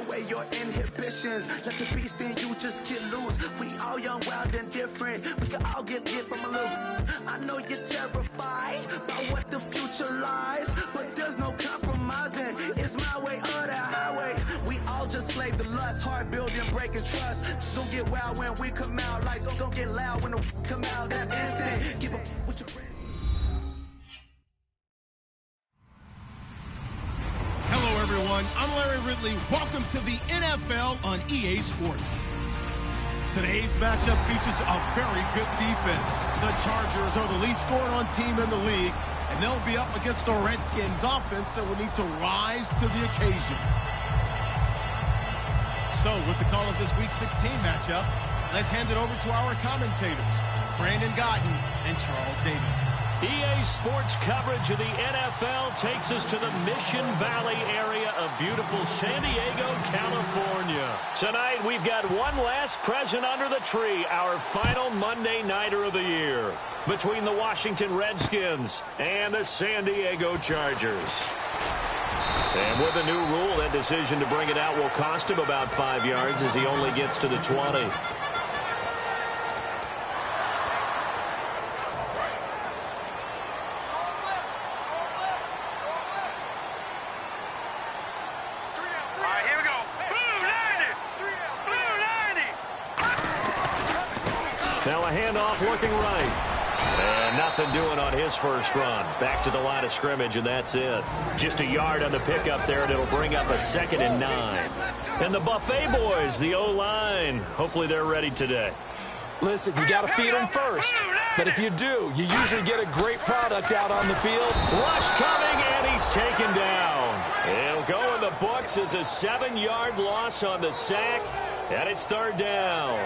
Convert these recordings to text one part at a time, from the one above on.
away your inhibitions. Let the beast in you just get loose. We all young, wild, and different. We can all get hit from a little. I know you're terrified by what the future lies, but there's no compromising. It's my way or the highway. We all just slave to lust, hard building, breaking trust. Don't get wild when we come out, like don't get loud when the come out. That's instant. Give up with your friends. Hello, everyone. I'm Larry Ridley. Welcome to the NFL on EA Sports. Today's matchup features a very good defense. The Chargers are the least scoring team in the league, and they'll be up against the Redskins offense that will need to rise to the occasion. So, with the call of this Week 16 matchup, let's hand it over to our commentators, Brandon Gotten and Charles Davis. EA Sports coverage of the NFL takes us to the Mission Valley area of beautiful San Diego, California. Tonight, we've got one last present under the tree, our final Monday Nighter of the year, between the Washington Redskins and the San Diego Chargers. And with a new rule, that decision to bring it out will cost him about 5 yards as he only gets to the 20. Now a handoff looking right. And nothing doing on his first run. Back to the line of scrimmage, and that's it. Just a yard on the pickup there, and it'll bring up a 2nd and 9. And the Buffet boys, the O-line, hopefully they're ready today. Listen, you got to feed them first. But if you do, you usually get a great product out on the field. Rush coming, and he's taken down. It'll go in the books as a 7-yard loss on the sack, and it's 3rd down.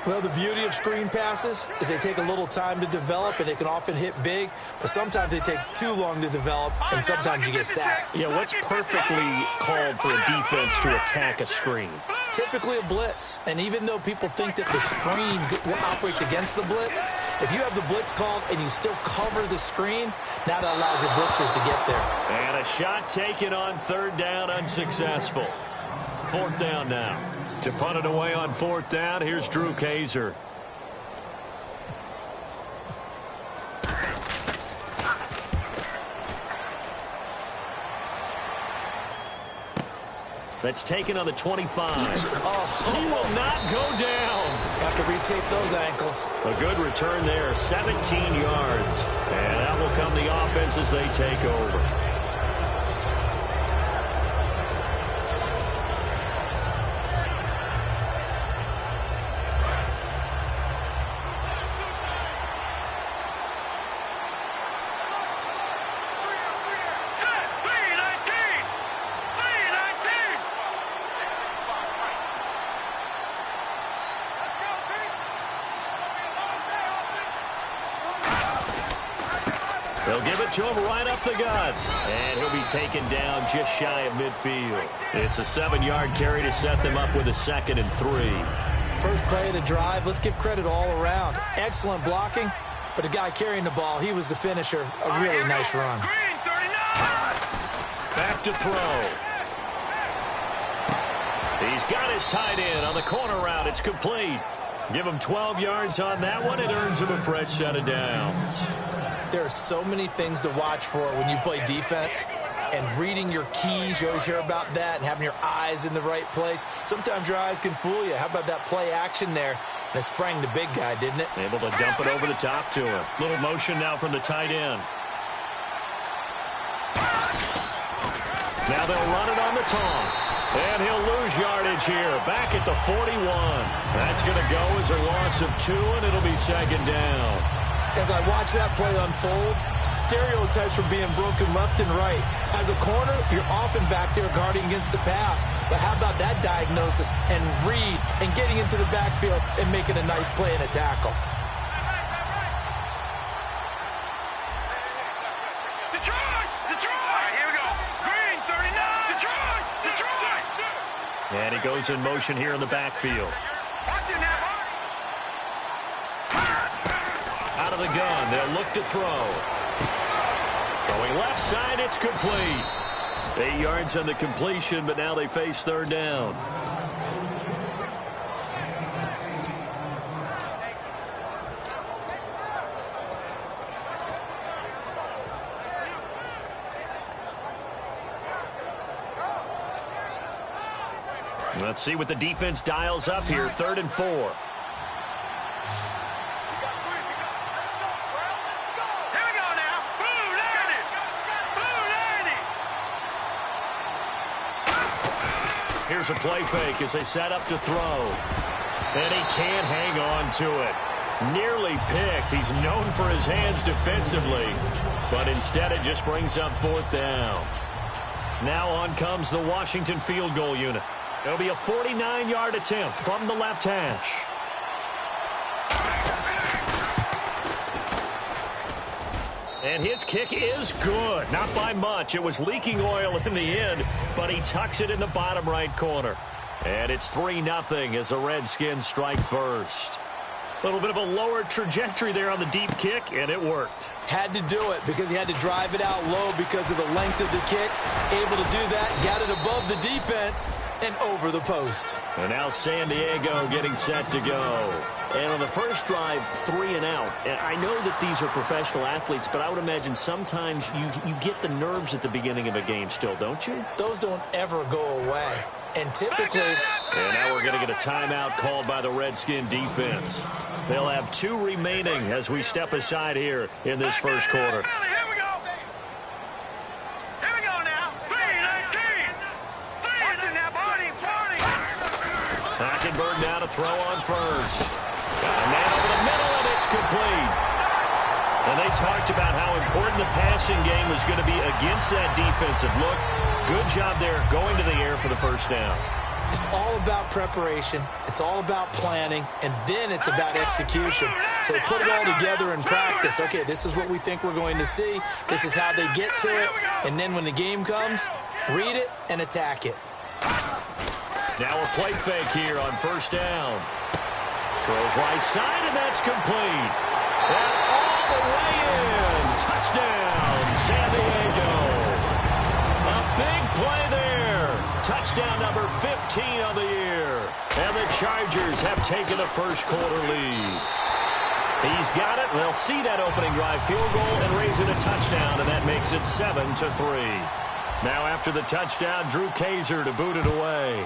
Well, the beauty of screen passes is they take a little time to develop, and they can often hit big, but sometimes they take too long to develop, and sometimes you get sacked. Yeah, what's perfectly called for a defense to attack a screen? Typically a blitz, and even though people think that the screen operates against the blitz, if you have the blitz called and you still cover the screen, now that allows your blitzers to get there. And a shot taken on 3rd down, unsuccessful. 4th down now. To punt it away on 4th down, here's Drew Kaiser. That's taken on the 25. He will not go down. Have to retape those ankles. A good return there, 17 yards. And that will come the offense as they take over. They'll give it to him right up the gut. And he'll be taken down just shy of midfield. It's a 7-yard carry to set them up with a 2nd and 3. First play of the drive, let's give credit all around. Excellent blocking, but the guy carrying the ball, he was the finisher. A really nice run. Back to throw. He's got his tight end on the corner route. It's complete. Give him 12 yards on that one. It earns him a fresh set of downs. There are so many things to watch for when you play defense, and reading your keys, you always hear about that, and having your eyes in the right place. Sometimes your eyes can fool you. How about that play action there? And it sprang the big guy, didn't it? Able to dump it over the top to him. Little motion now from the tight end. Now they'll run it on the toss. And he'll lose yardage here. Back at the 41. That's going to go as a loss of 2, and it'll be 2nd down. As I watch that play unfold, stereotypes are being broken left and right. As a corner, you're often back there guarding against the pass. But how about that diagnosis and read and getting into the backfield and making a nice play and a tackle? And he goes in motion here in the backfield. Out of the gun, they'll look to throw. Throwing left side, it's complete. 8 yards on the completion, but now they face third down. Let's see what the defense dials up here. 3rd and 4. Here we go now. Boom, Danny. Boom, Danny. Here's a play fake as they set up to throw. And he can't hang on to it. Nearly picked. He's known for his hands defensively. But instead it just brings up 4th down. Now on comes the Washington field goal unit. It'll be a 49-yard attempt from the left hash. And his kick is good. Not by much. It was leaking oil in the end, but he tucks it in the bottom right corner. And it's 3-0 as the Redskins strike first. A little bit of a lower trajectory there on the deep kick, and it worked. Had to do it because he had to drive it out low because of the length of the kick. Able to do that, got it above the defense and over the post. And now San Diego getting set to go. And on the first drive, 3 and out. And I know that these are professional athletes, but I would imagine sometimes you get the nerves at the beginning of a game still, don't you? Those don't ever go away. And typically... And now we're going to get a timeout called by the Redskin defense. They'll have 2 remaining as we step aside here in this first quarter. Here we go. Here we go now. 3-19. Watching that body. Hackenberg now to throw on first. Got a man over the middle, and it's complete. And they talked about how important the passing game was going to be against that defensive look. Good job there going to the air for the first down. It's all about preparation. It's all about planning. And then it's about execution. So they put it all together in practice. Okay, this is what we think we're going to see. This is how they get to it. And then when the game comes, read it and attack it. Now a play fake here on first down. Throws right side, and that's complete. And all the way in. Touchdown, San Diego. A big play there. Touchdown number 15 on the year. And the Chargers have taken a first quarter lead. He's got it. They'll see that opening drive field goal and raise it a touchdown, and that makes it 7-3. Now after the touchdown, Drew Kaiser to boot it away.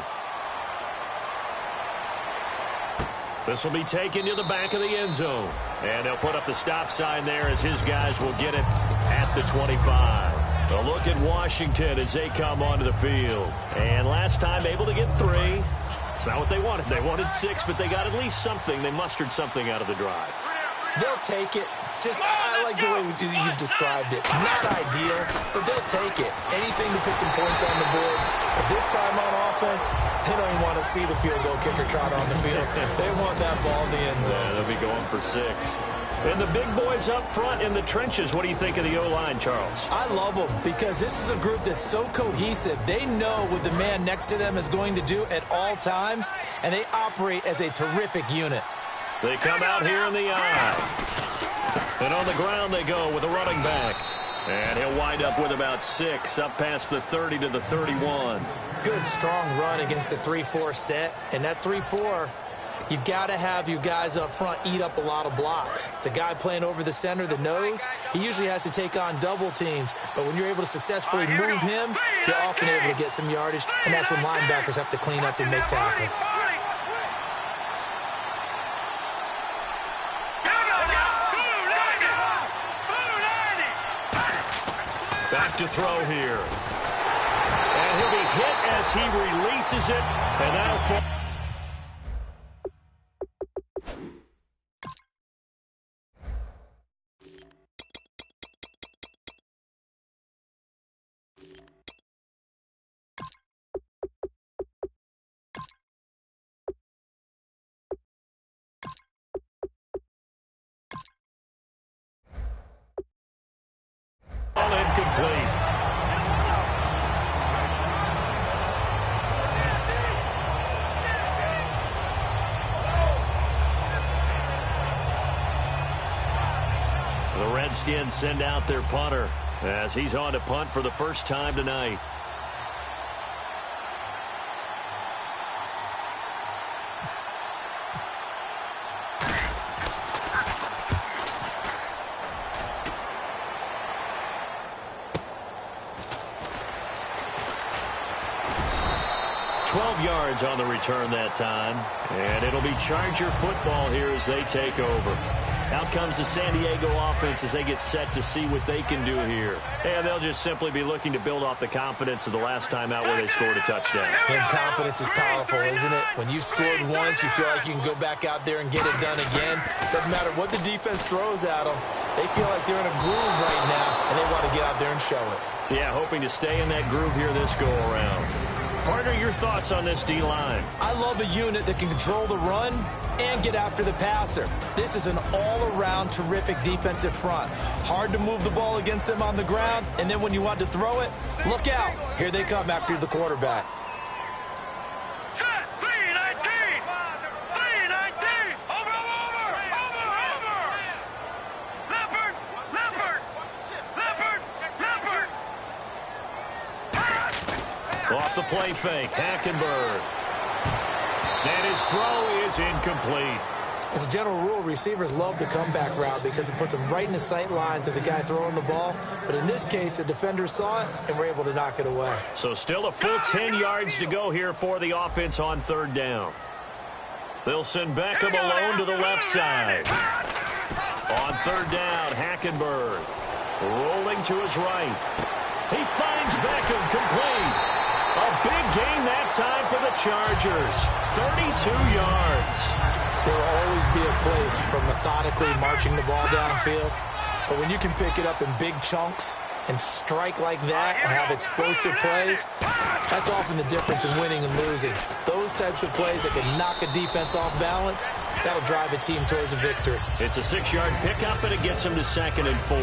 This will be taken to the back of the end zone. And they'll put up the stop sign there as his guys will get it at the 25. A look at Washington as they come onto the field. And last time able to get 3. It's not what they wanted. They wanted 6, but they got at least something. They mustered something out of the drive. They'll take it. I like the way you've described it. Not ideal, but they'll take it. Anything to put some points on the board. But this time on offense, they don't even want to see the field goal kicker trot on the field. They want that ball in the end zone. Yeah, they'll be going for 6. And the big boys up front in the trenches. What do you think of the O-line, Charles? I love them because this is a group that's so cohesive. They know what the man next to them is going to do at all times, and they operate as a terrific unit. They come out here in the eye. And on the ground they go with a running back. And he'll wind up with about 6 up past the 30 to the 31. Good, strong run against the 3-4 set. And that 3-4, you've got to have your guys up front eat up a lot of blocks. The guy playing over the center, the nose, he usually has to take on double teams. But when you're able to successfully move him, you're often able to get some yardage. And that's when linebackers have to clean up and make tackles. Back to throw here. And he'll be hit as he releases it. And that'll fall. All incomplete. The Redskins send out their punter as he's on to punt for the first time tonight. 12 yards on the return that time. And it'll be Charger football here as they take over. Out comes the San Diego offense as they get set to see what they can do here. And they'll just simply be looking to build off the confidence of the last time out where they scored a touchdown. And confidence is powerful, isn't it? When you've scored once, you feel like you can go back out there and get it done again. Doesn't matter what the defense throws at them. They feel like they're in a groove right now, and they want to get out there and show it. Yeah, hoping to stay in that groove here this go-around. Partner, your thoughts on this D-line? I love a unit that can control the run and get after the passer. This is an all-around terrific defensive front. Hard to move the ball against them on the ground, and then when you want to throw it, look out. Here they come after the quarterback. Set, 3-19. 3-19. Over. Leopard. Off the play fake, Hackenberg. And his throw is incomplete. As a general rule, receivers love the comeback route because it puts them right in the sight lines of the guy throwing the ball. But in this case, the defenders saw it and were able to knock it away. So still a full 10 yards to go here for the offense on third down. They'll send Beckham alone to the left side. On third down, Hackenberg rolling to his right. He finds Beckham complete. A big gain that time for the Chargers. 32 yards. There will always be a place for methodically marching the ball downfield. But when you can pick it up in big chunks and strike like that and have explosive plays, that's often the difference in winning and losing. Those types of plays that can knock a defense off balance, that'll drive a team towards a victory. It's a 6-yard pickup, and it gets them to 2nd and 4.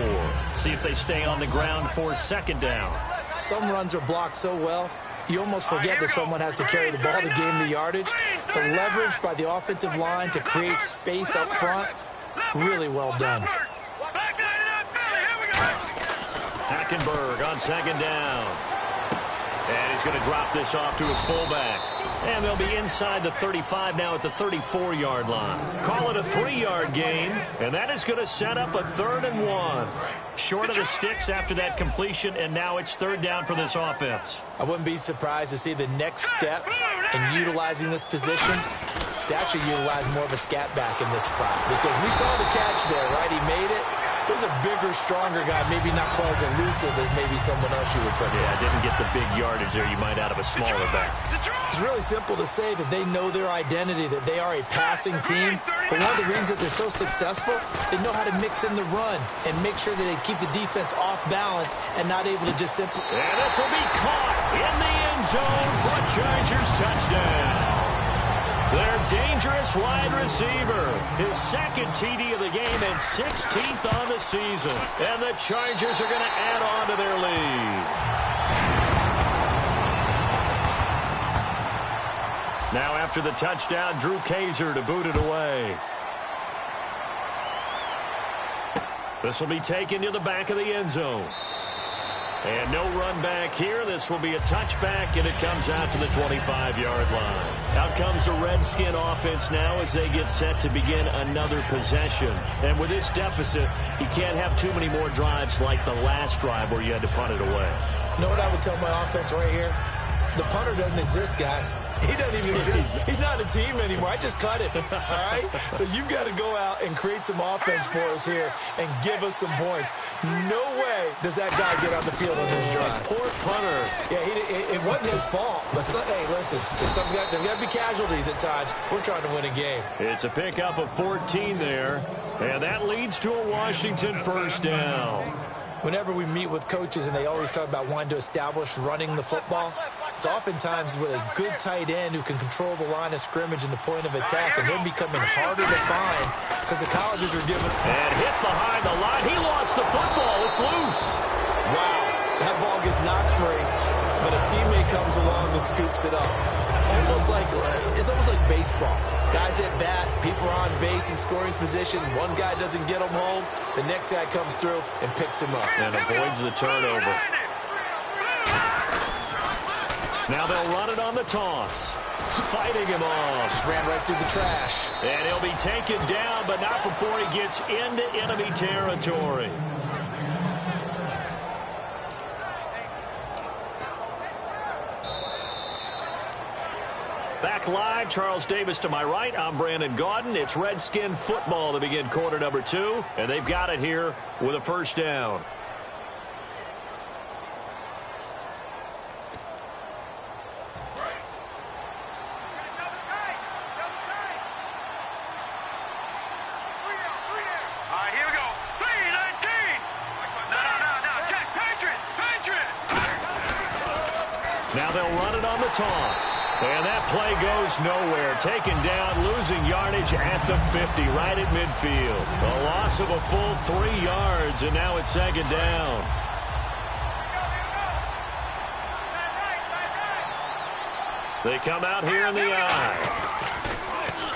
See if they stay on the ground for 2nd down. Some runs are blocked so well, you almost forget that someone has to carry the ball to gain the yardage. The leverage by the offensive line to create space up front, really well done. Hackenberg on 2nd down. And he's going to drop this off to his fullback. And they'll be inside the 35 now at the 34-yard line. Call it a 3-yard gain, and that is going to set up a 3rd and 1. Short of the sticks after that completion, and now it's 3rd down for this offense. I wouldn't be surprised to see the next step in utilizing this position is to actually utilize more of a scat back in this spot. Because we saw the catch there, right? He made it. He was a bigger, stronger guy, maybe not quite as elusive as maybe someone else you would put there. Yeah, didn't get the big yardage there you might out of a smaller back. It's really simple to say that they know their identity, that they are a passing team. But one of the reasons that they're so successful, they know how to mix in the run and make sure that they keep the defense off balance and not able to just simply... And this will be caught in the end zone for a Chargers touchdown. Their dangerous wide receiver, his 2nd TD of the game and 16th on the season. And the Chargers are going to add on to their lead. Now after the touchdown, Drew Kaiser to boot it away. This will be taken to the back of the end zone. And no run back here. This will be a touchback, and it comes out to the 25-yard line. Out comes the Redskin offense now as they get set to begin another possession. And with this deficit, you can't have too many more drives like the last drive where you had to punt it away. You know what I would tell my offense right here? The punter doesn't exist, guys. He doesn't even exist. He's not a team anymore. I just cut it, all right? So you've got to go out and create some offense for us here and give us some points. No way does that guy get on the field on this drive. Poor punter. Yeah, it wasn't his fault. But, hey, listen, there's got to be casualties at times. We're trying to win a game. It's a pickup of 14 there, and that leads to a Washington 1st down. Whenever we meet with coaches and they always talk about wanting to establish running the football, it's oftentimes with a good tight end who can control the line of scrimmage and the point of attack, and they're becoming harder to find because the colleges are giving... And hit behind the line. He lost the football. It's loose. Wow. That ball gets knocked free, but a teammate comes along and scoops it up. It's almost like baseball. Guys at bat, people are on base in scoring position. One guy doesn't get him home. The next guy comes through and picks him up. And avoids the turnover. Now they'll run it on the toss. Fighting him off. Just ran right through the trash. And he'll be taken down, but not before he gets into enemy territory. Back live, Charles Davis to my right. I'm Brandon Gaudin. It's Redskin football to begin quarter number 2, and they've got it here with a first down. Now they'll run it on the toss. And that play goes nowhere. Taken down, losing yardage at the 50, right at midfield. A loss of a full 3 yards, and now it's second down. They come out here in the eye.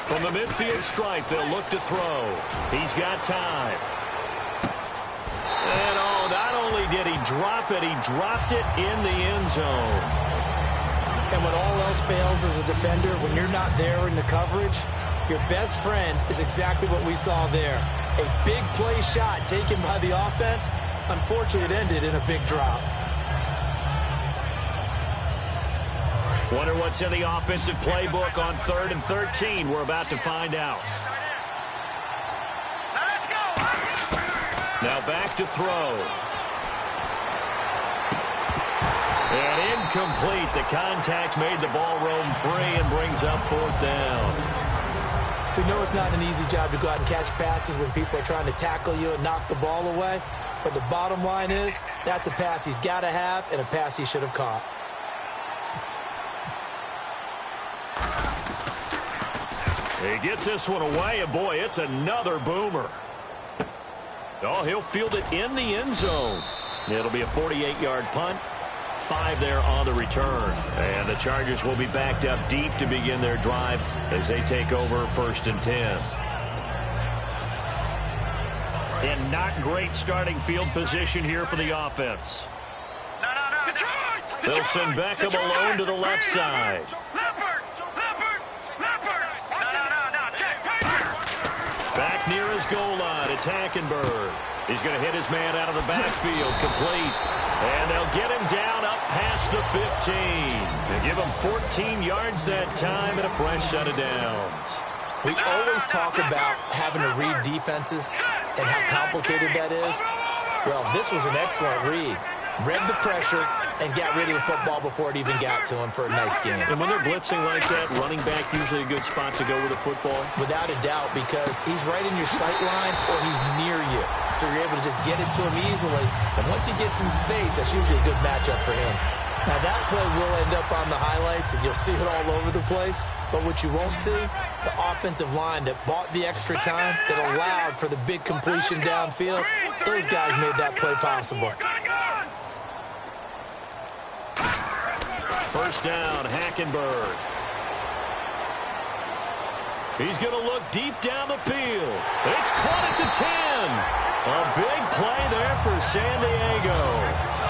From the midfield stripe, they'll look to throw. He's got time. And not only did he drop it, he dropped it in the end zone. And when all else fails as a defender, when you're not there in the coverage, your best friend is exactly what we saw there. A big play shot taken by the offense. Unfortunately, it ended in a big drop. Wonder what's in the offensive playbook on 3rd and 13. We're about to find out. Now back to throw. And incomplete. The contact made the ball roam free and brings up 4th down. We know it's not an easy job to go out and catch passes when people are trying to tackle you and knock the ball away. But the bottom line is, that's a pass he's got to have and a pass he should have caught. He gets this one away, and boy, it's another boomer. Oh, he'll field it in the end zone. It'll be a 48-yard punt. 5 there on the return. And the Chargers will be backed up deep to begin their drive as they take over 1st and 10. And not great starting field position here for the offense. They'll send Beckham alone to the left side. Back near his goal line, it's Hackenberg. He's going to hit his man out of the backfield, complete. And they'll get him down up past the 15. They give him 14 yards that time and a fresh set of downs. We always talk about having to read defenses and how complicated that is. Well, this was an excellent read. Read the pressure and got rid of the football before it even got to him for a nice game. And when they're blitzing like that, running back usually a good spot to go with the football? Without a doubt, because he's right in your sight line or he's near you. So you're able to just get it to him easily. And once he gets in space, that's usually a good matchup for him. Now, that play will end up on the highlights, and you'll see it all over the place. But what you won't see, the offensive line that bought the extra time, that allowed for the big completion downfield, those guys made that play possible. First down, Hackenberg. He's going to look deep down the field. It's caught at the 10. A big play there for San Diego.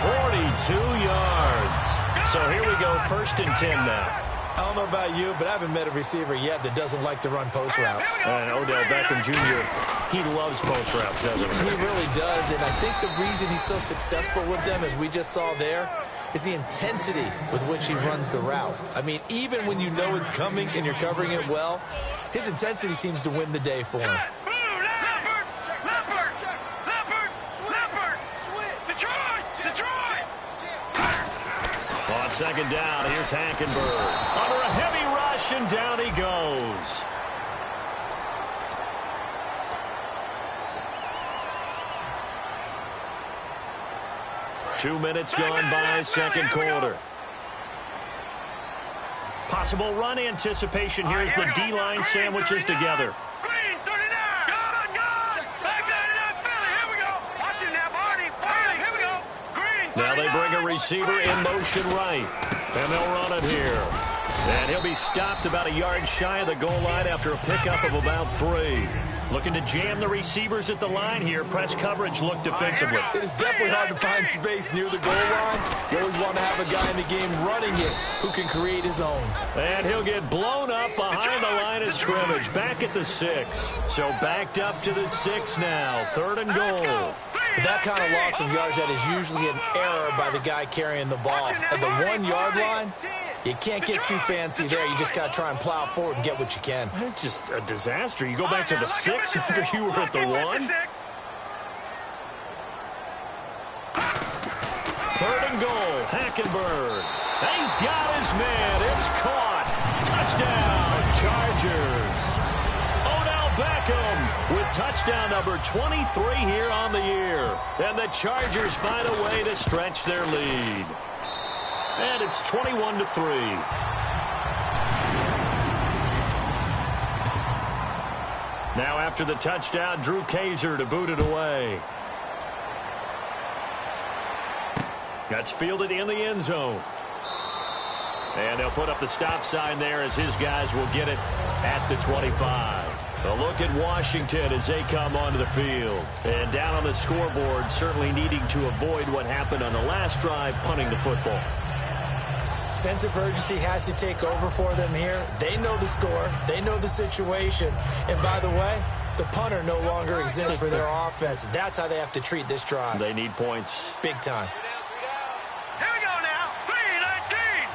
42 yards. So here we go, 1st and 10 now. I don't know about you, but I haven't met a receiver yet that doesn't like to run post routes. And Odell Beckham Jr., he loves post routes, doesn't he? He really does, and I think the reason he's so successful with them, as we just saw there, is the intensity with which he runs the route. I mean, even when you know it's coming and you're covering it well, his intensity seems to win the day for him. On 2nd down, here's Hackenberg. Under a heavy rush, and down he goes. Two minutes gone by, 2nd quarter. Possible run anticipation here as the D-line sandwiches together. Now they bring a receiver in motion right, and they'll run it here. And he'll be stopped about a yard shy of the goal line after a pickup of about 3. Looking to jam the receivers at the line here. Press coverage look defensively. It is definitely hard to find space near the goal line. You always want to have a guy in the game running it who can create his own. And he'll get blown up behind the line of scrimmage. Back at the 6. So backed up to the 6 now. 3rd and goal. With that kind of loss of yards, that is usually an error by the guy carrying the ball. At the 1 yard line, You can't get too fancy there. You just got to try and plow forward and get what you can. It's just a disaster. You go back to the 6 after you were at the 1. 3rd and goal. Hackenberg. He's got his man. It's caught. Touchdown, Chargers. Odell Beckham with touchdown number 23 here on the year. And the Chargers find a way to stretch their lead. And it's 21-3. Now after the touchdown, Drew Kaiser to boot it away. That's fielded in the end zone. And they'll put up the stop sign there as his guys will get it at the 25. A look at Washington as they come onto the field. And down on the scoreboard, certainly needing to avoid what happened on the last drive, punting the football. Sense of urgency has to take over for them here. They know the score. They know the situation. And by the way, the punter no longer exists for their offense. That's how they have to treat this drive. They need points. Big time. Here we go now. 3-19.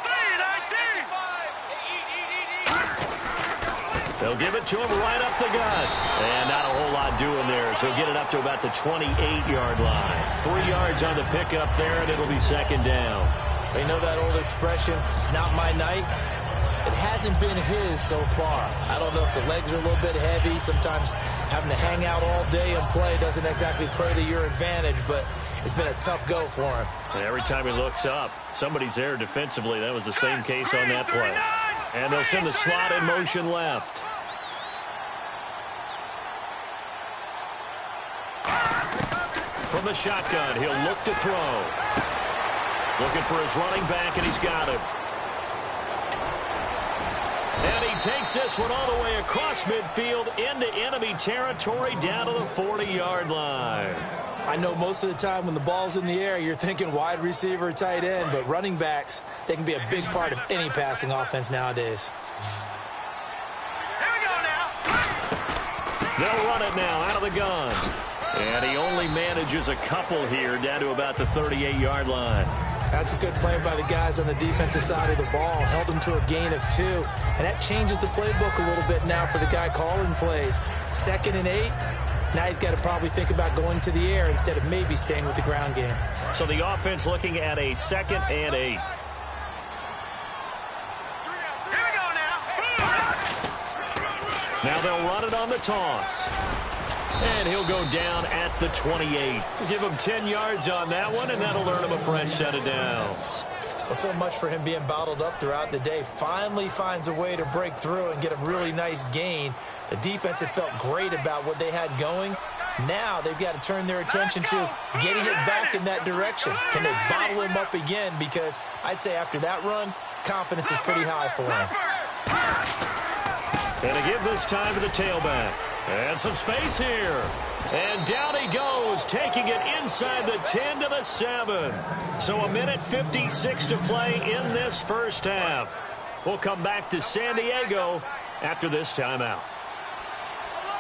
3-19. They'll give it to him right up the gut. And not a whole lot doing there. So he'll get it up to about the 28-yard line. 3 yards on the pickup there, and it'll be 2nd down. They know that old expression, it's not my night. It hasn't been his so far. I don't know if the legs are a little bit heavy. Sometimes having to hang out all day and play doesn't exactly play to your advantage, but it's been a tough go for him. And every time he looks up, somebody's there defensively. That was the same case on that play. And they'll send the slot in motion left. From the shotgun, he'll look to throw. Looking for his running back, and he's got it. And he takes this one all the way across midfield into enemy territory down to the 40-yard line. I know most of the time when the ball's in the air, you're thinking wide receiver, tight end, but running backs, they can be a big part of any passing offense nowadays. Here we go now. They'll run it now out of the gun. And he only manages a couple here down to about the 38-yard line. That's a good play by the guys on the defensive side of the ball. Held him to a gain of 2. And that changes the playbook a little bit now for the guy calling plays. 2nd and 8. Now he's got to probably think about going to the air instead of maybe staying with the ground game. So the offense looking at a 2nd and 8. Here we go now. Now they'll run it on the toss. And he'll go down at the 28. Give him 10 yards on that one, and that'll earn him a fresh set of downs. Well, so much for him being bottled up throughout the day. Finally finds a way to break through and get a really nice gain. The defense had felt great about what they had going. Now they've got to turn their attention to getting it back in that direction. Can they bottle him up again? Because I'd say after that run, confidence is pretty high for him. And to give this time to the tailback. And some space here. And down he goes, taking it inside the 10 to the 7. So 1:56 to play in this first half. We'll come back to San Diego after this timeout.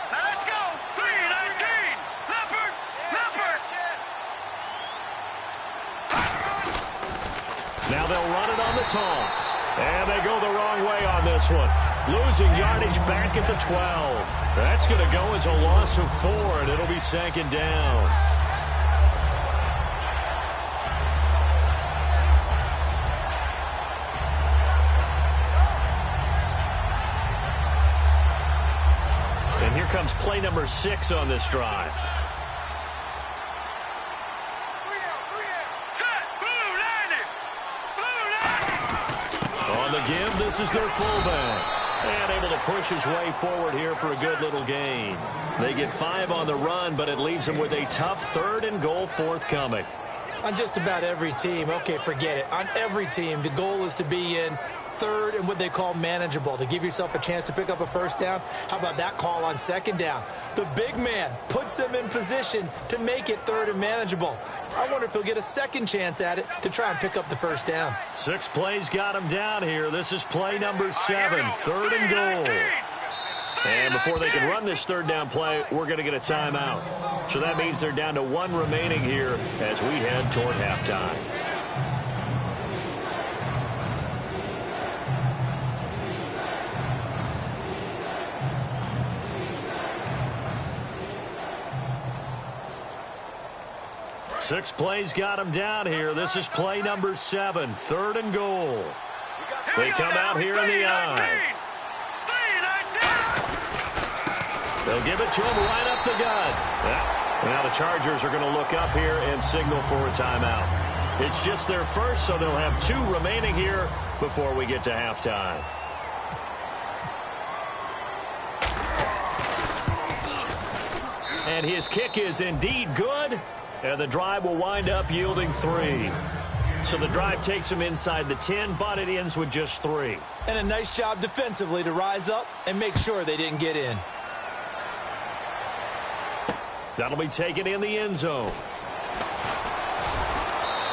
Now let's go. 3-19. Leopard. Now they'll run it on the toss. And they go the wrong way on this one. Losing yardage back at the 12. That's going to go as a loss of 4, and it'll be 2nd down. And here comes play number 6 on this drive. On the give, this is their fullback. And able to push his way forward here for a good little gain. They get 5 on the run, but it leaves them with a tough 3rd and goal forthcoming. On just about every team, okay, forget it. On every team, the goal is to be in 3rd and what they call manageable, to give yourself a chance to pick up a first down. How about that call on 2nd down? The big man puts them in position to make it 3rd and manageable. I wonder if he'll get a second chance at it to try and pick up the first down. 6 plays got him down here. This is play number 7, 3rd and goal. And before they can run this 3rd down play, we're going to get a timeout. So that means they're down to 1 remaining here as we head toward halftime. 6 plays got him down here. This is play number 7, 3rd and goal. They come out here in the eye. They'll give it to him right up the gut. Now the Chargers are going to look up here and signal for a timeout. It's just their first, so they'll have 2 remaining here before we get to halftime. And his kick is indeed good, and the drive will wind up yielding 3. So the drive takes him inside the 10, but it ends with just 3. And a nice job defensively to rise up and make sure they didn't get in. That'll be taken in the end zone.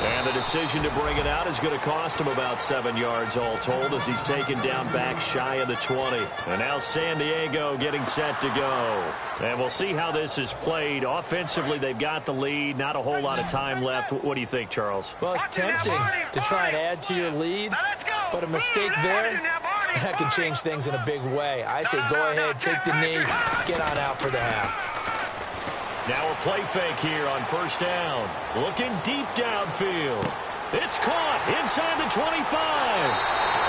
And the decision to bring it out is going to cost him about 7 yards all told as he's taken down back shy of the 20. And now San Diego getting set to go. And we'll see how this is played. Offensively, they've got the lead. Not a whole lot of time left. What do you think, Charles? Well, it's tempting to try and add to your lead, but a mistake there, that can change things in a big way. I say go ahead, take the knee, get on out for the half. Now a play fake here on 1st down. Looking deep downfield. It's caught inside the 25.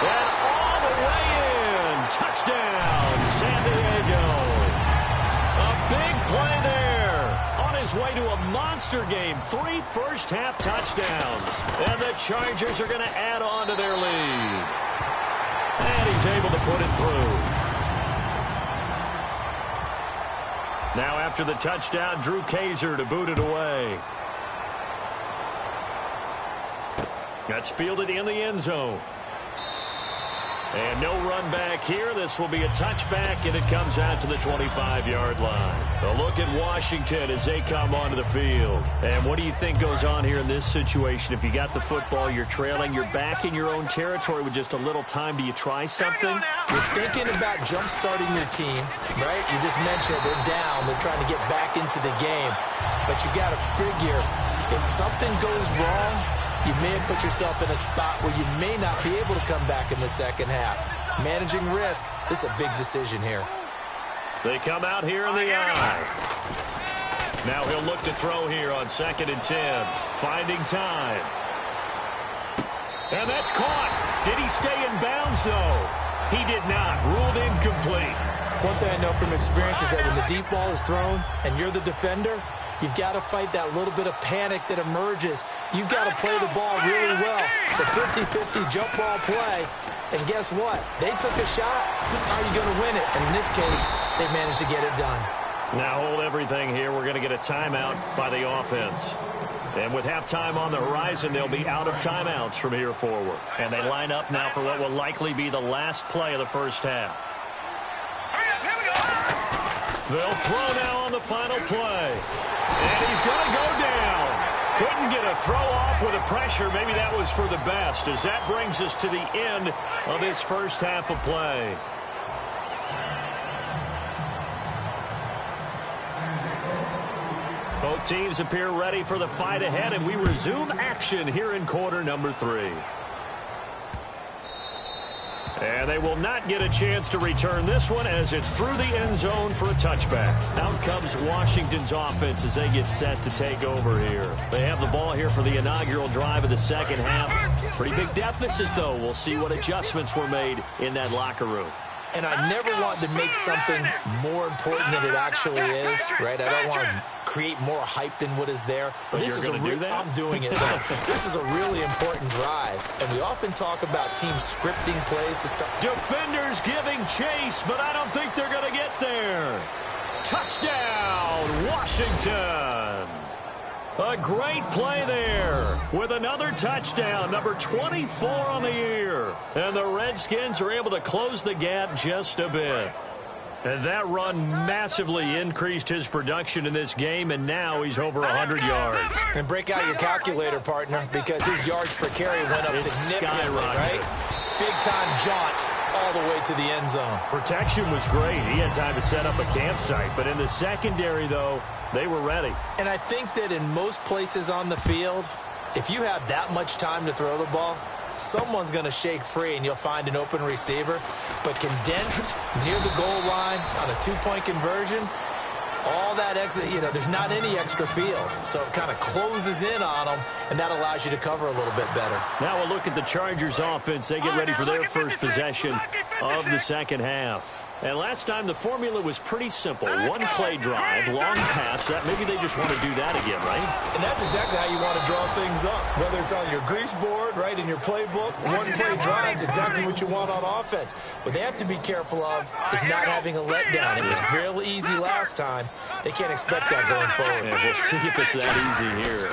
And all the way in. Touchdown, San Diego. A big play there. On his way to a monster game. 3 first-half touchdowns. And the Chargers are going to add on to their lead. And he's able to put it through. Now after the touchdown, Drew Kaiser to boot it away. That's fielded in the end zone. And no run back here. This will be a touchback, and it comes out to the 25-yard line. A look at Washington as they come onto the field. And what do you think goes on here in this situation? If you got the football, you're trailing, you're back in your own territory with just a little time. Do you try something? You're thinking about jump-starting your team, right? You just mentioned they're down. They're trying to get back into the game. But you got to figure if something goes wrong, you may have put yourself in a spot where you may not be able to come back in the second half. Managing risk, this is a big decision here. They come out here in the eye. Now he'll look to throw here on 2nd and 10. Finding time. And that's caught. Did he stay in bounds, though? He did not. Ruled incomplete. One thing I know from experience is that when the deep ball is thrown and you're the defender, you've got to fight that little bit of panic that emerges. You've got to play the ball really well. It's a 50-50 jump ball play. And guess what? They took a shot. How are you going to win it? And in this case, they managed to get it done. Now hold everything here. We're going to get a timeout by the offense. And with halftime on the horizon, they'll be out of timeouts from here forward. And they line up now for what will likely be the last play of the first half. They'll throw now on the final play. And he's going to go down. Couldn't get a throw off with the pressure. Maybe that was for the best, as that brings us to the end of this first half of play. Both teams appear ready for the fight ahead, and we resume action here in quarter number 3. And they will not get a chance to return this one as it's through the end zone for a touchback. Out comes Washington's offense as they get set to take over here. They have the ball here for the inaugural drive of the second half. Pretty big deficit, though. We'll see what adjustments were made in that locker room. And I never want to make something more important than it actually is, right? I don't want to create more hype than what is there. But this is I'm doing it, though. This is a really important drive. And we often talk about teams scripting plays to start. Defenders giving chase, but I don't think they're going to get there. Touchdown, Washington. A great play there with another touchdown, number 24 on the year. And the Redskins are able to close the gap just a bit. And that run massively increased his production in this game, and now he's over 100 yards. And break out your calculator, partner, because his yards per carry went up significantly, right? Big-time jaunt all the way to the end zone. Protection was great. He had time to set up a campsite. But in the secondary, though, they were ready. And I think that in most places on the field, if you have that much time to throw the ball, someone's going to shake free and you'll find an open receiver. But condensed near the goal line on a 2-point conversion, all that exit, there's not any extra field. So it kind of closes in on them, and that allows you to cover a little bit better. Now we'll look at the Chargers offense. They get ready for their first possession of the second half. And last time the formula was pretty simple. One play drive, long pass. Maybe they just want to do that again, right? And that's exactly how you want to draw things up. Whether it's on your grease board, right, in your playbook, one play drive is exactly what you want on offense. What they have to be careful of is not having a letdown. It was real easy last time. They can't expect that going forward. And we'll see if it's that easy here.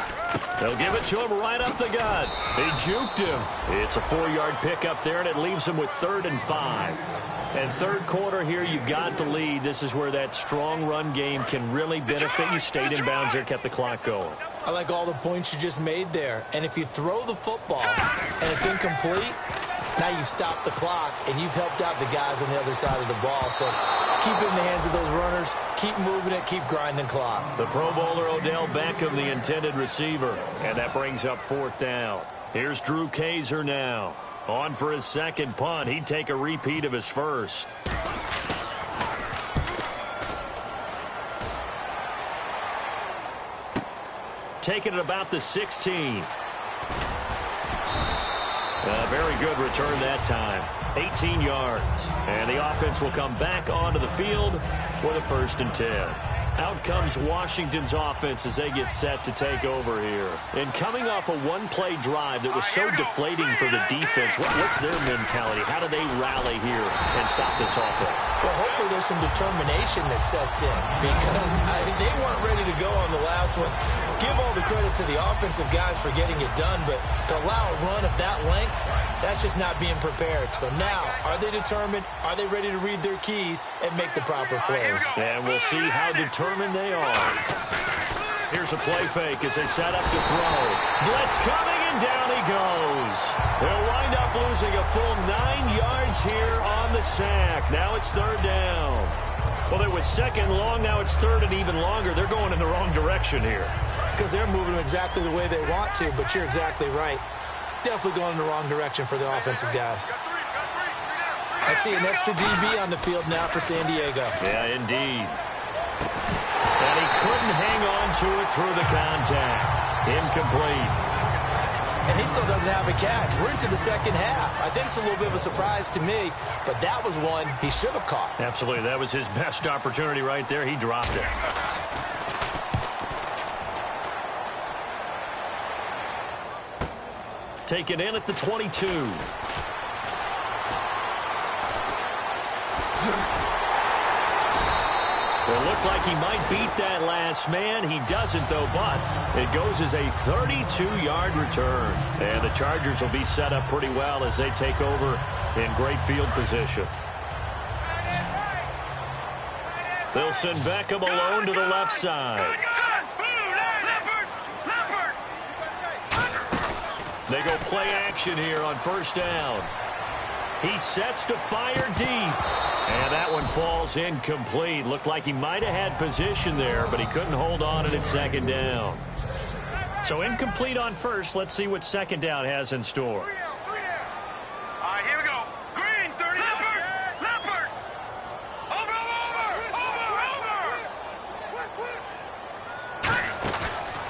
They'll give it to him right up the gut. They juked him. It's a 4-yard pickup there, and it leaves him with 3rd and 5. And third quarter here, you've got the lead. This is where that strong run game can really benefit you. Stayed in bounds there, kept the clock going. I like all the points you just made there. And if you throw the football and it's incomplete, now you stop the clock and you've helped out the guys on the other side of the ball. So keep it in the hands of those runners. Keep moving it. Keep grinding clock. The Pro Bowler Odell Beckham, the intended receiver. And that brings up 4th down. Here's Drew Kaiser now. On for his second punt. He'd take a repeat of his first. Taking it about the 16. A very good return that time. 18 yards. And the offense will come back onto the field with a 1st and 10. Out comes Washington's offense as they get set to take over here. And coming off a one-play drive that was so deflating for the defense, what's their mentality? How do they rally here and stop this offense? Well, hopefully there's some determination that sets in because they weren't ready to go on the last one. Give all the credit to the offensive guys for getting it done, but to allow a run of that length, that's just not being prepared. So now, are they determined? Are they ready to read their keys and make the proper plays? And we'll see how determined they are. Here's a play fake as they set up to throw. Blitz coming, and down he goes. They'll wind up losing a full 9 yards here on the sack. Now it's 3rd down. Well, it was 2nd long. Now it's 3rd and even longer. They're going in the wrong direction here. Because they're moving exactly the way they want to, but you're exactly right. Definitely going in the wrong direction for the offensive guys. I see an extra DB on the field now for San Diego. Yeah, indeed. And he couldn't hang on to it through the contact. Incomplete. And he still doesn't have a catch. We're into the second half. I think it's a little bit of a surprise to me, but that was one he should have caught. Absolutely. That was his best opportunity right there. He dropped it. Taken in at the 22. It looked like he might beat that last man. He doesn't, though, but it goes as a 32-yard return. And the Chargers will be set up pretty well as they take over in great field position. They'll send Beckham alone to the left side. They go play action here on 1st down. He sets to fire deep. And that one falls incomplete. Looked like he might have had position there, but he couldn't hold on and it's 2nd down. So incomplete on 1st. Let's see what 2nd down has in store. All right, here we go. Green, 30. Leopard. Over.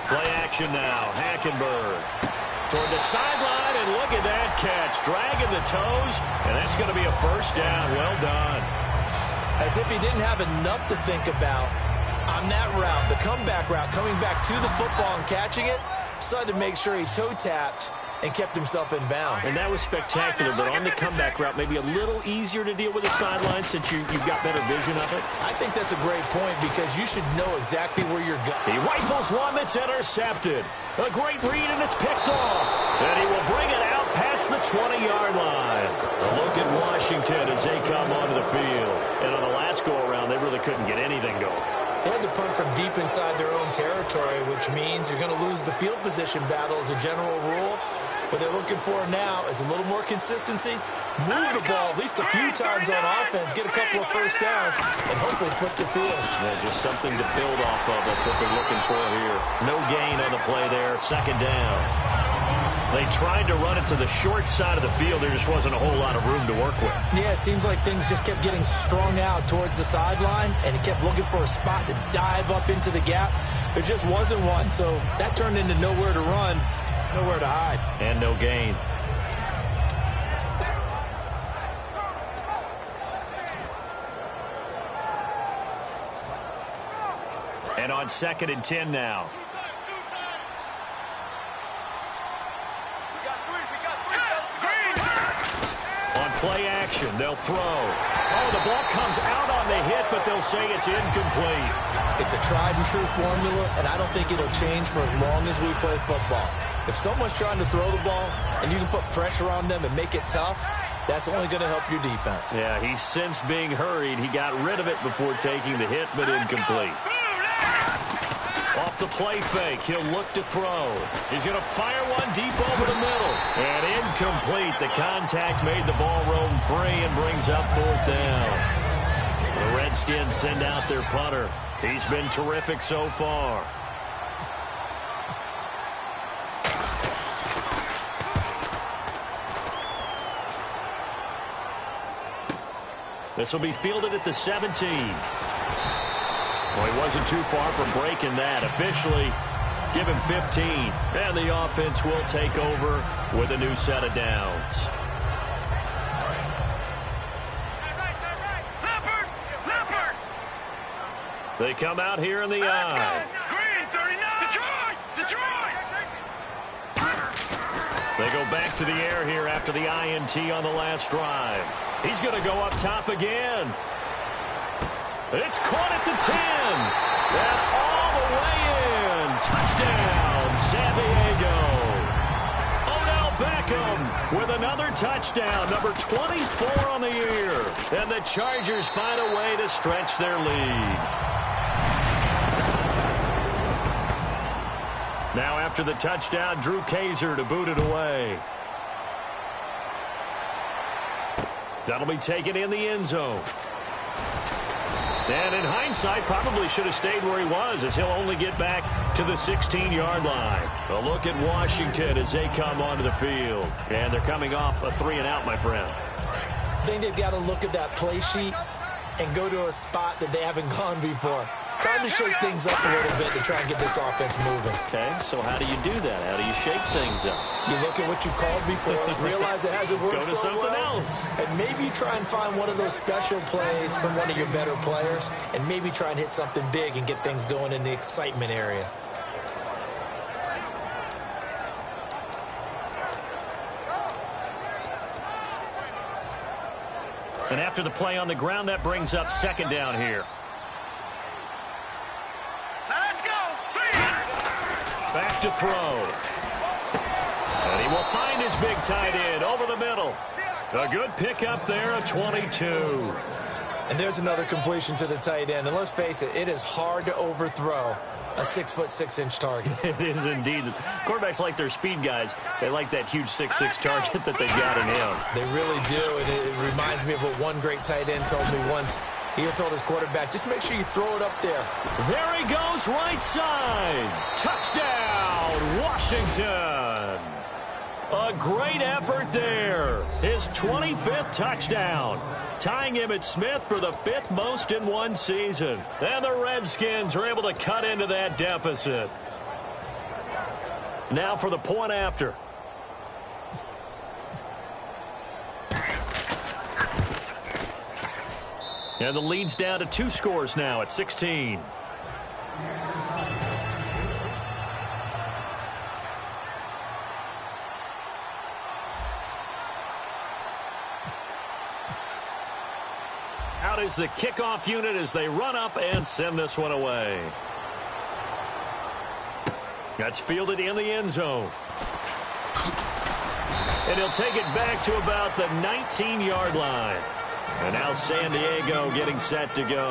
Play action now. Hackenberg toward the sideline, and look at that catch. Dragging the toes, and that's going to be a 1st down. Well done. As if he didn't have enough to think about on that route, the comeback route, coming back to the football and catching it, decided to make sure he toe-tapped and kept himself in bounds. And that was spectacular, but on the comeback route, maybe a little easier to deal with the sideline since you've got better vision of it. I think that's a great point because you should know exactly where you're going. He rifles one that's intercepted. A great read, and it's picked off. And he will bring it out past the 20-yard line. A look at Washington as they come onto the field. And on the last go-around, they really couldn't get anything going. They had to punt from deep inside their own territory, which means you're going to lose the field position battle as a general rule. What they're looking for now is a little more consistency, move the ball at least a few times on offense, get a couple of 1st downs, and hopefully flip the field. Yeah, just something to build off of. That's what they're looking for here. No gain on the play there. 2nd down. They tried to run it to the short side of the field. There just wasn't a whole lot of room to work with. Yeah, it seems like things just kept getting strung out towards the sideline, and he kept looking for a spot to dive up into the gap. There just wasn't one, so that turned into nowhere to run, nowhere to hide. And no gain. And on 2nd and 10 now. On play action, they'll throw. Oh, the ball comes out on the hit, but they'll say it's incomplete. It's a tried and true formula, and I don't think it'll change for as long as we play football. If someone's trying to throw the ball and you can put pressure on them and make it tough, that's only going to help your defense. Yeah, he's since being hurried. He got rid of it before taking the hit, but incomplete. Off the play fake, he'll look to throw. He's going to fire one deep over the middle. And incomplete. The contact made the ball roam free and brings up 4th down. The Redskins send out their punter. He's been terrific so far. This will be fielded at the 17. Well, he wasn't too far from breaking that. Officially, give him 15. And the offense will take over with a new set of downs. They come out here in the eye. Green, 39. Detroit! They go back to the air here after the INT on the last drive. He's going to go up top again. It's caught at the 10. That's all the way in. Touchdown, San Diego. Odell Beckham with another touchdown, number 24 on the year. And the Chargers find a way to stretch their lead. Now after the touchdown, Drew Kaiser to boot it away. That'll be taken in the end zone. And in hindsight, probably should have stayed where he was, as he'll only get back to the 16-yard line. A look at Washington as they come onto the field. And they're coming off a 3-and-out, my friend. I think they've got to look at that play sheet and go to a spot that they haven't gone before. Time to shake things up a little bit to try and get this offense moving. Okay, so how do you do that? How do you shake things up? You look at what you called before, realize it hasn't worked Go to so something well, else. and maybe try and find one of those special plays from one of your better players, and maybe try and hit something big and get things going in the excitement area. And after the play on the ground, that brings up 2nd down here. Let's go. Back to throw. And he will find his big tight end over the middle. A good pickup there, a 22. And there's another completion to the tight end. And let's face it, it is hard to overthrow a 6'6" target. It is indeed. Quarterbacks like their speed guys. They like that huge 6'6" target that they got in him. They really do. And it reminds me of what one great tight end told me once. He told his quarterback, just make sure you throw it up there. There he goes, right side. Touchdown, Washington. A great effort there. His 25th touchdown. Tying Emmitt Smith for the 5th most in one season. And the Redskins are able to cut into that deficit. Now for the point after. And the lead's down to 2 scores now at 16. Out is the kickoff unit as they run up and send this one away. That's fielded in the end zone. And he'll take it back to about the 19-yard line. And now San Diego getting set to go.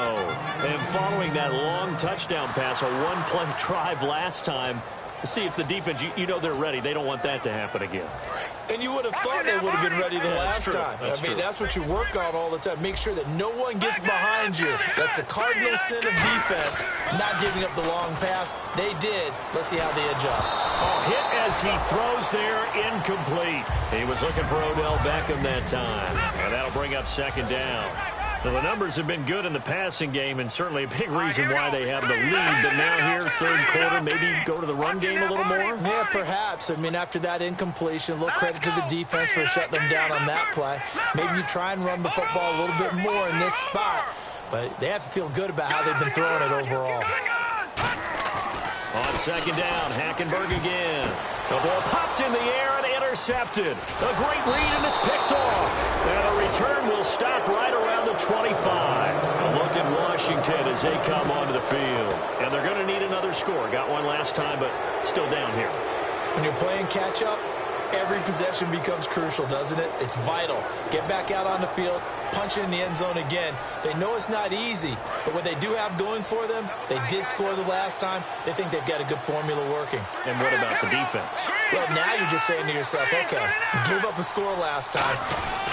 And following that long touchdown pass, a one-play drive last time, See if the defense, you know they're ready. They don't want that to happen again. And you would have thought they would have been ready the last time. That's what you work on all the time. Make sure that no one gets behind you. That's the cardinal sin of defense, not giving up the long pass. They did. Let's see how they adjust. Oh, hit as he throws there, incomplete. He was looking for Odell Beckham that time. And that'll bring up second down. Well, the numbers have been good in the passing game, and certainly a big reason why they have the lead. But now here, third quarter, maybe go to the run game a little more? Yeah, perhaps. I mean, after that incompletion, a little credit to the defense for shutting them down on that play. Maybe you try and run the football a little bit more in this spot, but they have to feel good about how they've been throwing it overall. On second down, Hackenberg again. The ball popped in the air and intercepted. A great read, and it's picked off. And a return will stop right around the 25. A look at Washington as they come onto the field. And they're going to need another score. Got one last time, but still down here. When you're playing catch-up, every possession becomes crucial, doesn't it? It's vital. Get back out on the field, punch it in the end zone again. They know it's not easy, but what they do have going for them, they did score the last time. They think they've got a good formula working. And what about the defense? Well, now you're just saying to yourself, okay, we gave up a score last time.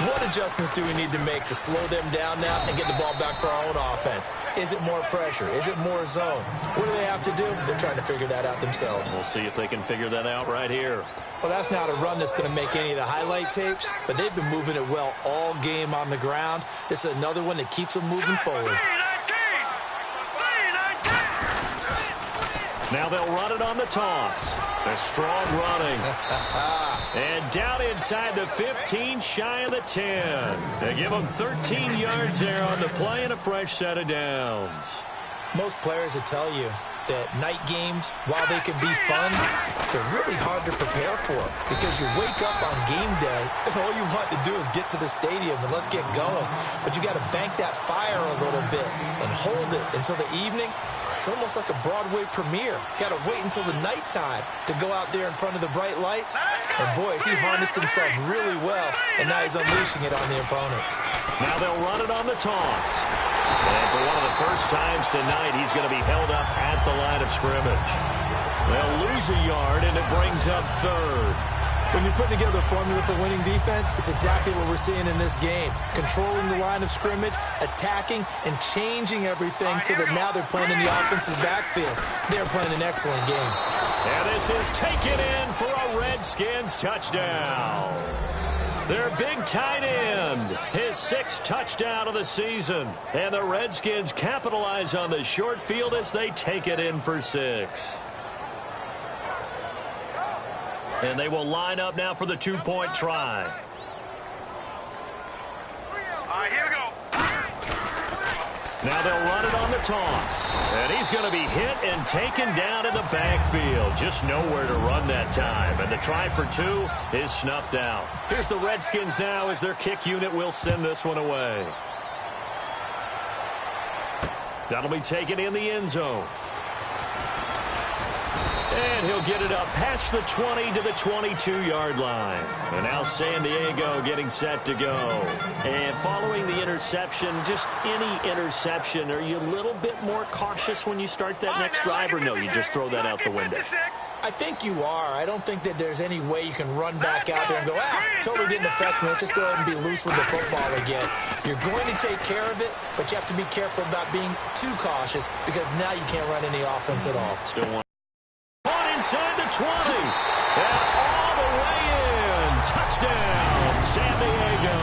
What adjustments do we need to make to slow them down now and get the ball back for our own offense? Is it more pressure? Is it more zone? What do they have to do? They're trying to figure that out themselves. We'll see if they can figure that out right here. Well, that's not a run that's going to make any of the highlight tapes, but they've been moving it well all game on the ground. This is another one that keeps them moving forward. Now they'll run it on the toss. They're strong running. And down inside the 15, shy of the 10. They give them 13 yards there on the play and a fresh set of downs. Most players will tell you that night games, while they can be fun, they're really hard to prepare for because you wake up on game day and all you want to do is get to the stadium and let's get going. But you got to bank that fire a little bit and hold it until the evening. It's almost like a Broadway premiere. Got to wait until the nighttime to go out there in front of the bright lights. And boy, has he harnessed himself really well, and now he's unleashing it on the opponents. Now they'll run it on the toss. And for one of the first times tonight, he's going to be held up at the line of scrimmage. They'll lose a yard, and it brings up third. When you're putting together a formula for winning defense, it's exactly what we're seeing in this game. Controlling the line of scrimmage, attacking, and changing everything so that now they're playing in the offense's backfield. They're playing an excellent game. And this is taken in for a Redskins touchdown. Their big tight end, his 6th touchdown of the season. And the Redskins capitalize on the short field as they take it in for 6. And they will line up now for the 2-point try. All right, here we go. Now they'll run it on the toss. And he's going to be hit and taken down in the backfield. Just nowhere to run that time. And the try for 2 is snuffed out. Here's the Redskins now as their kick unit will send this one away. That'll be taken in the end zone. And he'll get it up past the 20 to the 22-yard line. And now San Diego getting set to go. And following the interception, just any interception, are you a little bit more cautious when you start that next drive, or no, you just throw that out the window? I think you are. I don't think that there's any way you can run back out there and go, totally didn't affect me. Let's just go ahead and be loose with the football again. You're going to take care of it, but you have to be careful about being too cautious because now you can't run any offense at all. Still one. Inside the 20. And all the way in. Touchdown, San Diego.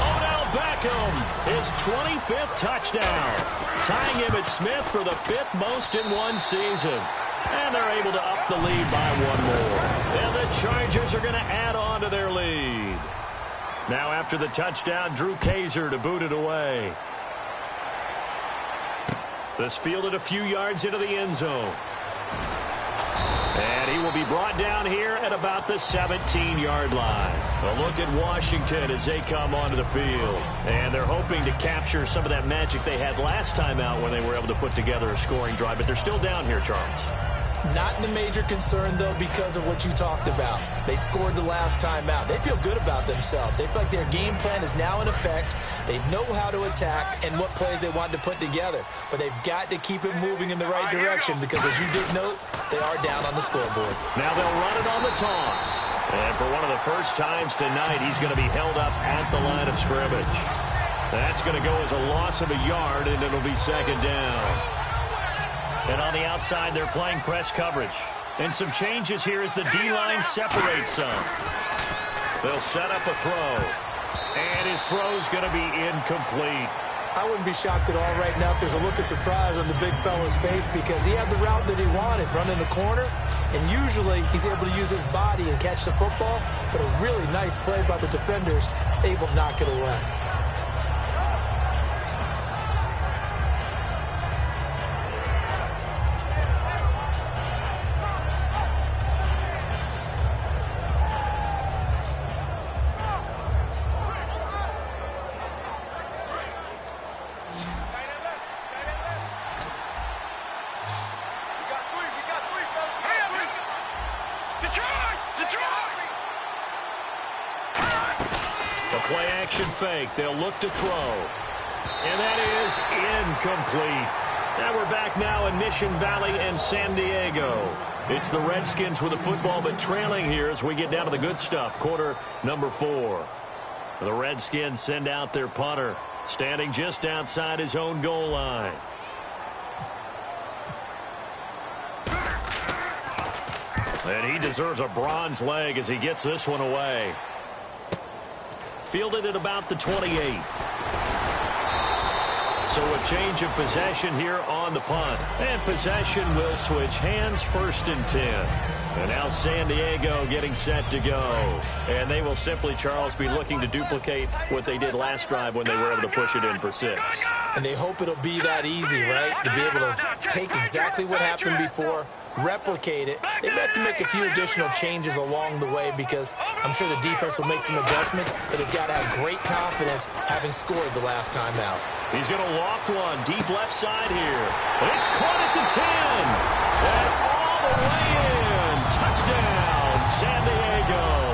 Odell Beckham, his 25th touchdown. Tying Emmitt Smith for the 5th most in one season. And they're able to up the lead by 1 more. And the Chargers are going to add on to their lead. Now after the touchdown, Drew Kaiser to boot it away. This fielded a few yards into the end zone. And he will be brought down here at about the 17-yard line. A look at Washington as they come onto the field. And they're hoping to capture some of that magic they had last time out when they were able to put together a scoring drive. But they're still down here, Charles. Not the major concern, though, because of what you talked about. They scored the last time out. They feel good about themselves. They feel like their game plan is now in effect. They know how to attack and what plays they want to put together. But they've got to keep it moving in the right direction because, as you did note, they are down on the scoreboard. Now they'll run it on the toss. And for one of the first times tonight, he's going to be held up at the line of scrimmage. That's going to go as a loss of a yard, and it'll be second down. And on the outside, they're playing press coverage. And some changes here as the D-line separates some. They'll set up a throw. And his throw's going to be incomplete. I wouldn't be shocked at all right now if there's a look of surprise on the big fella's face because he had the route that he wanted, running the corner. And usually he's able to use his body and catch the football. But a really nice play by the defenders, able to knock it away. Fake. They'll look to throw. And that is incomplete. Now we're back now in Mission Valley and San Diego. It's the Redskins with the football, but trailing here as we get down to the good stuff. Quarter number 4. The Redskins send out their punter, standing just outside his own goal line. And he deserves a bronze leg as he gets this one away. Fielded at about the 28. So a change of possession here on the punt. And possession will switch hands, 1st and 10. And now San Diego getting set to go. And they will simply, Charles, be looking to duplicate what they did last drive when they were able to push it in for 6. And they hope it'll be that easy, right? To be able to take exactly what happened before, replicate it. They may have to make a few additional changes along the way because I'm sure the defense will make some adjustments, but they've got to have great confidence having scored the last time out. He's going to loft one deep left side here. It's caught at the 10. And all the way in. Touchdown, San Diego.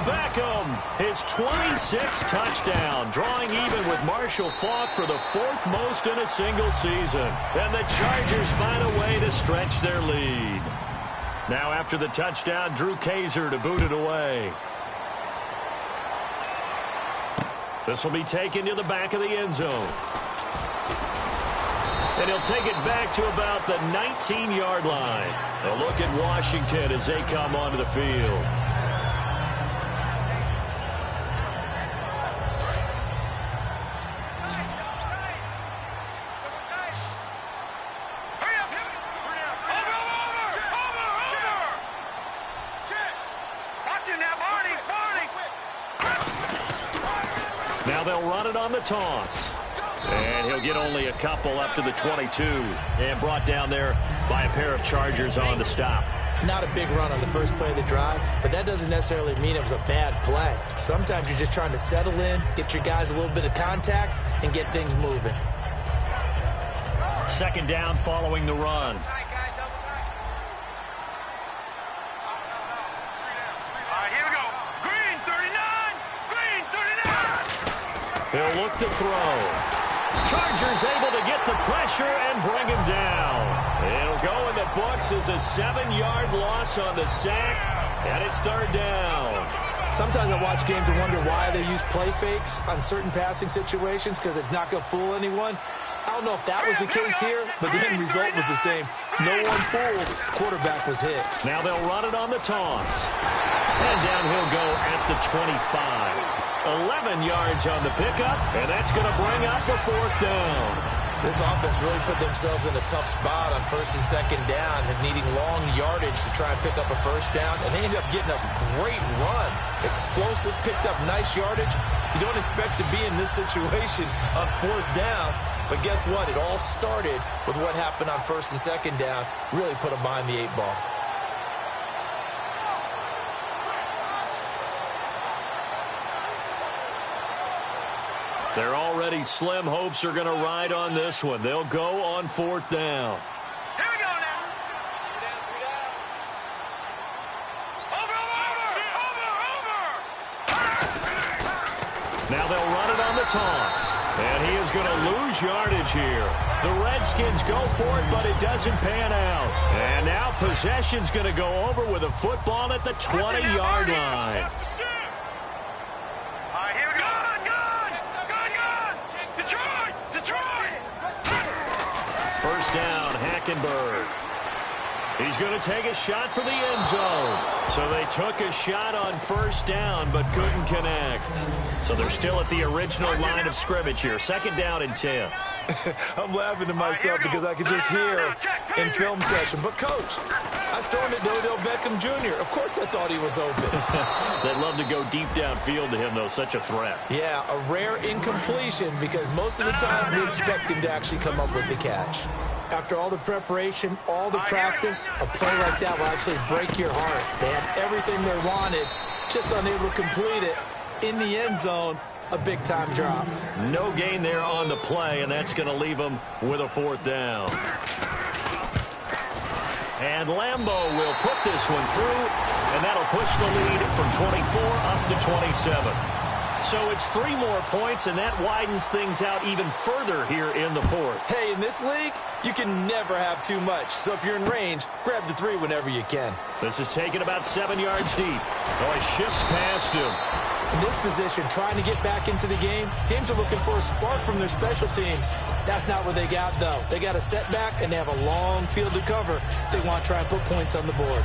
Beckham, his 26th touchdown, drawing even with Marshall Faulk for the 4th most in a single season. And the Chargers find a way to stretch their lead. Now after the touchdown, Drew Kaiser to boot it away. This will be taken to the back of the end zone. And he'll take it back to about the 19-yard line. A look at Washington as they come onto the field. Now they'll run it on the toss. And he'll get only a couple up to the 22. And brought down there by a pair of Chargers on the stop. Not a big run on the first play of the drive, but that doesn't necessarily mean it was a bad play. Sometimes you're just trying to settle in, get your guys a little bit of contact, and get things moving. Second down following the run. He'll look to throw. Chargers able to get the pressure and bring him down. It'll go in the books as a 7-yard loss on the sack, and it's 3rd down. Sometimes I watch games and wonder why they use play fakes on certain passing situations because it's not going to fool anyone. I don't know if that was the case here, but the end result was the same. No one fooled. Quarterback was hit. Now they'll run it on the toss. And down he'll go at the 25. 11 yards on the pickup, and that's going to bring up a 4th down. This offense really put themselves in a tough spot on 1st and 2nd down and needing long yardage to try and pick up a 1st down, and they ended up getting a great run. Explosive, picked up nice yardage. You don't expect to be in this situation on 4th down, but guess what? It all started with what happened on 1st and 2nd down. Really put them behind the 8 ball. They're already slim hopes are going to ride on this one. They'll go on 4th down. Here we go now. Now they'll run it on the toss. And he is going to lose yardage here. The Redskins go for it, but it doesn't pan out. And now possession's going to go over with a football at the 20-yard line. All right, here we go. Good. Detroit. First down, Hackenberg. He's going to take a shot for the end zone. So they took a shot on first down, but couldn't connect. So they're still at the original line of scrimmage here. Second down and 10. I'm laughing to myself because I could just hear in film session. But, Coach, I was throwing it to Odell Beckham Jr. Of course I thought he was open. They'd love to go deep downfield to him, though. Such a threat. Yeah, a rare incompletion because most of the time we expect him to actually come up with the catch. After all the preparation, all the practice, a play like that will actually break your heart. They had everything they wanted, just unable to complete it. In the end zone, a big-time drop. No gain there on the play, and that's going to leave them with a fourth down. And Lambeau will put this one through, and that'll push the lead from 24 up to 27. So it's 3 more points, and that widens things out even further here in the fourth. Hey, in this league, you can never have too much. So if you're in range, grab the 3 whenever you can. This is taken about 7 yards deep. Oh, he shifts past him. In this position, trying to get back into the game, teams are looking for a spark from their special teams. That's not what they got, though. They got a setback, and they have a long field to cover if they want to try and put points on the board.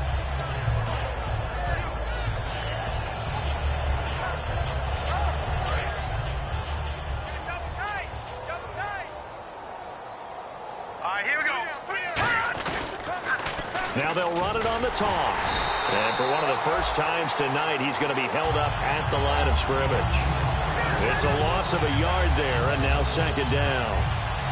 Now they'll run it on the toss. And for one of the first times tonight, he's going to be held up at the line of scrimmage. It's a loss of a yard there, and now second down.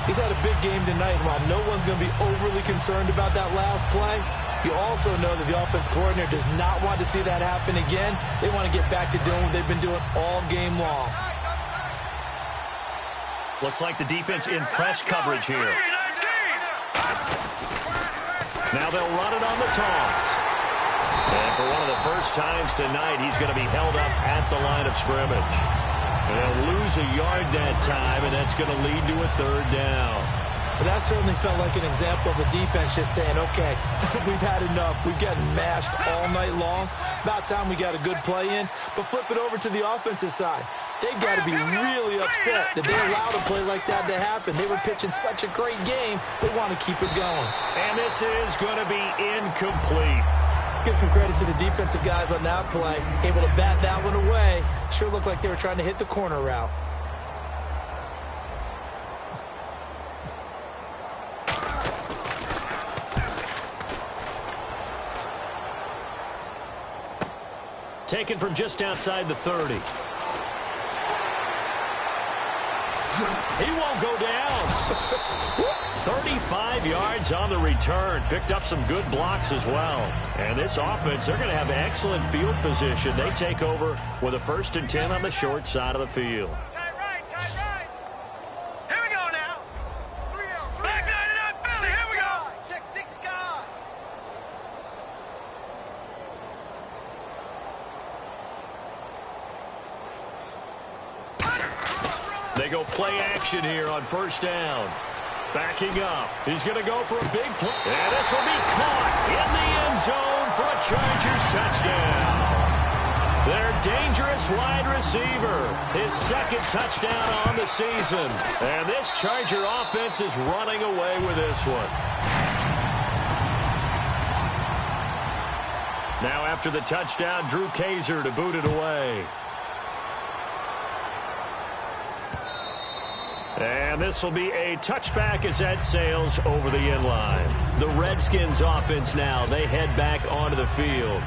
He's had a big game tonight, and while no one's going to be overly concerned about that last play, you also know that the offense coordinator does not want to see that happen again. They want to get back to doing what they've been doing all game long. Looks like the defense in press coverage here. Now they'll run it on the toss. And for one of the first times tonight, he's going to be held up at the line of scrimmage. And they'll lose a yard that time, and that's going to lead to a third down. But that certainly felt like an example of the defense just saying, okay, we've had enough. We've gotten mashed all night long. About time we got a good play in. But flip it over to the offensive side. They've got to be really upset that they allowed a play like that to happen. They were pitching such a great game, they want to keep it going. And this is going to be incomplete. Let's give some credit to the defensive guys on that play. Able to bat that one away. Sure looked like they were trying to hit the corner route. Taken from just outside the 30. He won't go down. 35 yards on the return. Picked up some good blocks as well. And this offense, they're going to have excellent field position. They take over with a 1st and 10 on the short side of the field. Tight right. Here we go now. Back 99 Philly. Here we go. Check 6 guard. They go play action here on first down. Backing up. He's going to go for a big play. And this will be caught in the end zone for a Chargers touchdown. Their dangerous wide receiver. His 2nd touchdown on the season. And this Charger offense is running away with this one. Now after the touchdown, Drew Kaiser to boot it away. And this will be a touchback as that sails over the end line. The Redskins offense now, they head back onto the field.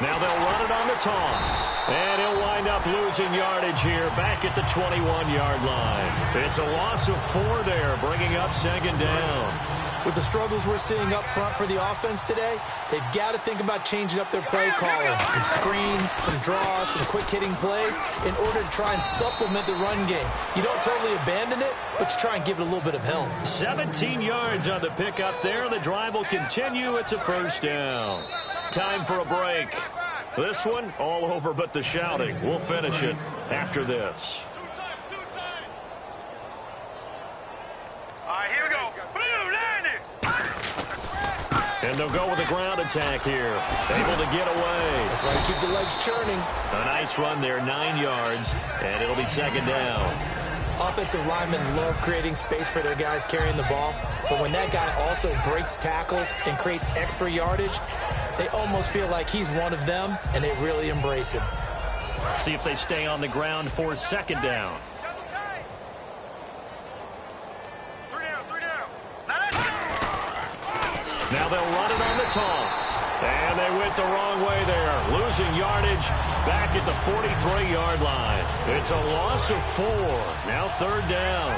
Now they'll run it on the toss. And he'll wind up losing yardage here back at the 21-yard line. It's a loss of 4 there, bringing up second down. With the struggles we're seeing up front for the offense today, they've got to think about changing up their play calling. Some screens, some draws, some quick-hitting plays in order to try and supplement the run game. You don't totally abandon it, but you try and give it a little bit of help. 17 yards on the pickup there. The drive will continue. It's a first down. Time for a break. This one, all over but the shouting. We'll finish it after this. All right, here we go. Blue, landing. And they'll go with a ground attack here. Able to get away. That's why you keep the legs churning. A nice run there, 9 yards, and it'll be second down. Offensive linemen love creating space for their guys carrying the ball, but when that guy also breaks tackles and creates extra yardage, they almost feel like he's one of them, and they really embrace him. See if they stay on the ground for second down. Now they'll run it on the toss. And they went the wrong way there. Losing yardage back at the 43-yard line. It's a loss of 4. Now third down.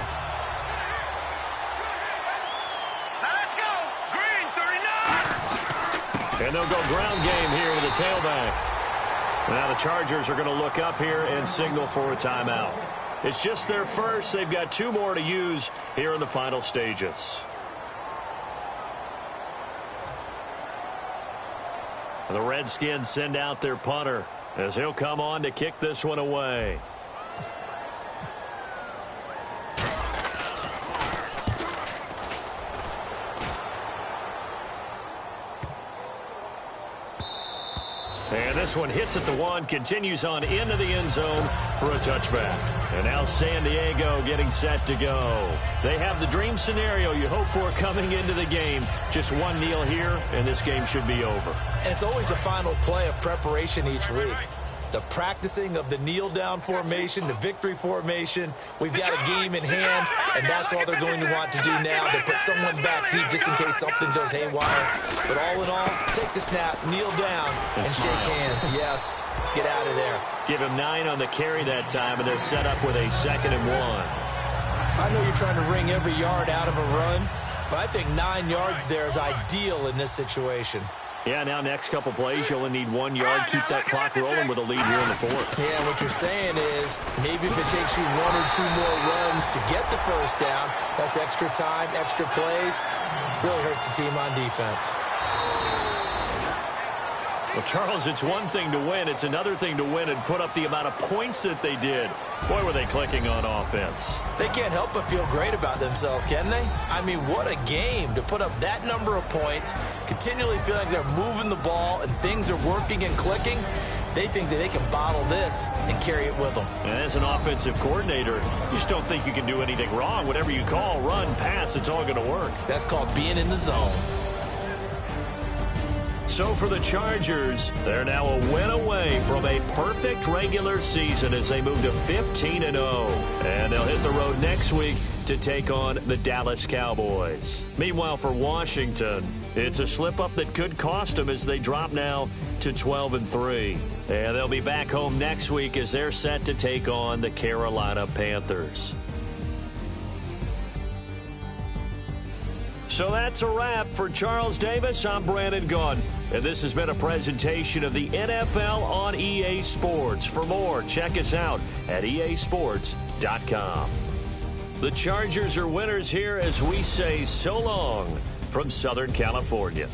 Now let's go. Green, 39. And they'll go ground game here with the tailback. Now the Chargers are going to look up here and signal for a timeout. It's just their first. They've got 2 more to use here in the final stages. The Redskins send out their punter as he'll come on to kick this one away. And this one hits at the 1, continues on into the end zone for a touchback. And now San Diego getting set to go. They have the dream scenario you hope for coming into the game. Just one kneel here, and this game should be over. And it's always the final play of preparation each week. The practicing of the kneel-down formation, the victory formation. We've got a game in hand, and that's all they're going to want to do now. They put someone back deep just in case something goes haywire. But all in all, take the snap, kneel down, and shake hands. Yes, get out of there. Give him 9 on the carry that time, and they're set up with a 2nd and 1. I know you're trying to wring every yard out of a run, but I think 9 yards there is ideal in this situation. Yeah, now next couple plays, you only need 1 yard. Keep that clock rolling with a lead here in the 4th. Yeah, what you're saying is maybe if it takes you 1 or 2 more runs to get the first down, that's extra time, extra plays. Really hurts the team on defense. Well, Charles, it's one thing to win. It's another thing to win and put up the amount of points that they did. Boy, were they clicking on offense. They can't help but feel great about themselves, can they? I mean, what a game to put up that number of points, continually feel like they're moving the ball and things are working and clicking. They think that they can bottle this and carry it with them. And as an offensive coordinator, you just don't think you can do anything wrong. Whatever you call, run, pass, it's all going to work. That's called being in the zone. So for the Chargers, they're now a win away from a perfect regular season as they move to 15-0. And they'll hit the road next week to take on the Dallas Cowboys. Meanwhile, for Washington, it's a slip-up that could cost them as they drop now to 12-3. And they'll be back home next week as they're set to take on the Carolina Panthers. So that's a wrap. For Charles Davis, I'm Brandon Gunn. And this has been a presentation of the NFL on EA Sports. For more, check us out at easports.com. The Chargers are winners here as we say so long from Southern California.